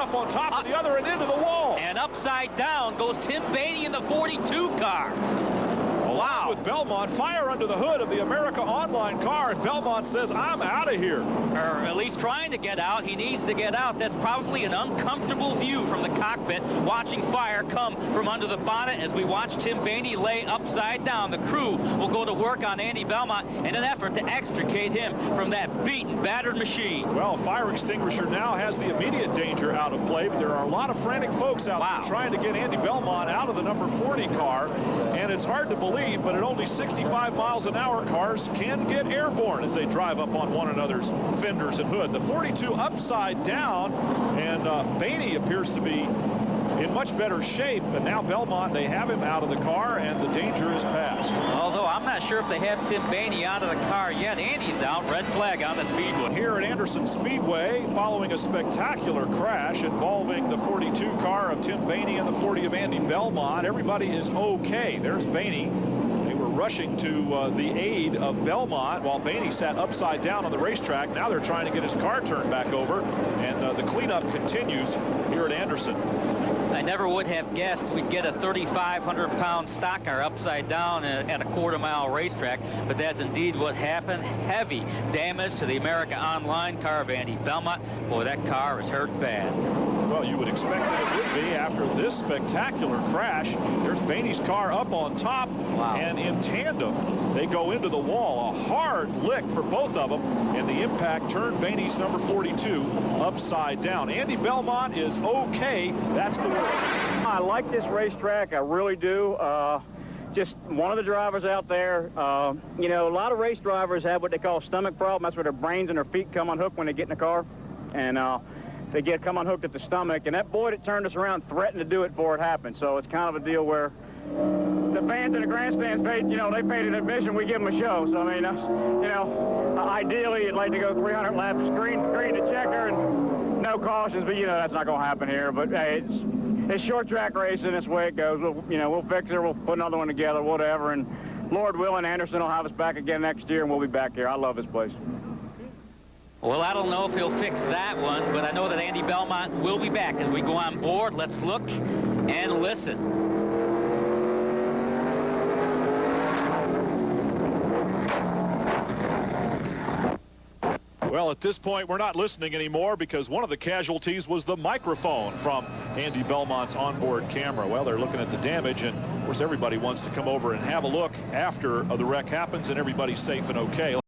up on top of the other and into the wall. And upside down goes Tim Bainey in the 42 car. Wow. With Belmont, fire under the hood of the America Online car, and Belmont says, I'm out of here. Or at least trying to get out. He needs to get out. That's probably an uncomfortable view from the cockpit, watching fire come from under the bonnet as we watch Tim Bainey lay upside down. The crew will go to work on Andy Belmont in an effort to extricate him from that beaten, battered machine. Well, a fire extinguisher now has the immediate danger out of play, but there are a lot of frantic folks out there trying to get Andy Belmont out of the number 40 car, and it's hard to believe, but at only 65 miles an hour, cars can get airborne as they drive up on one another's fenders and hood. The 42 upside down, and Bainey appears to be in much better shape, but now Belmont, they have him out of the car, and the danger is past. Although I'm not sure if they have Tim Bainey out of the car yet. Andy's out. Red flag on the Speedway. Here at Anderson Speedway, following a spectacular crash involving the 42 car of Tim Bainey and the 40 of Andy Belmont, everybody is okay. There's Bainey. Rushing to the aid of Belmont while Bainey sat upside down on the racetrack. Now they're trying to get his car turned back over, and the cleanup continues here at Anderson. I never would have guessed we'd get a 3,500-pound stock car upside down at a quarter-mile racetrack, but that's indeed what happened. Heavy damage to the America Online car of Andy Belmont. Boy, that car is hurt bad. Well, you would expect that it would be after this spectacular crash. There's Bainey's car up on top, and in tandem, they go into the wall. A hard lick for both of them, and the impact turned Bainey's number 42 upside down. Andy Belmont is okay. That's the word. I like this racetrack. I really do. Just one of the drivers out there, you know, a lot of race drivers have what they call a stomach problem. That's where their brains and their feet come unhooked when they get in the car. And they come unhooked at the stomach. And that boy that turned us around threatened to do it before it happened. So it's kind of a deal where the fans in the grandstands paid, you know, they paid an admission, we give them a show. So, I mean, you know, ideally, you'd like to go 300 laps, green to checker, and no cautions. But, you know, that's not going to happen here. But, hey, it's short track racing. That's the way it goes. We'll fix it. We'll put another one together, whatever. And Lord willing, Anderson will have us back again next year, and we'll be back here. I love this place. Well, I don't know if he'll fix that one, but I know that Andy Belmont will be back as we go on board. Let's look and listen. Well, at this point, we're not listening anymore because one of the casualties was the microphone from Andy Belmont's onboard camera. Well, they're looking at the damage, and of course, everybody wants to come over and have a look after the wreck happens and everybody's safe and okay.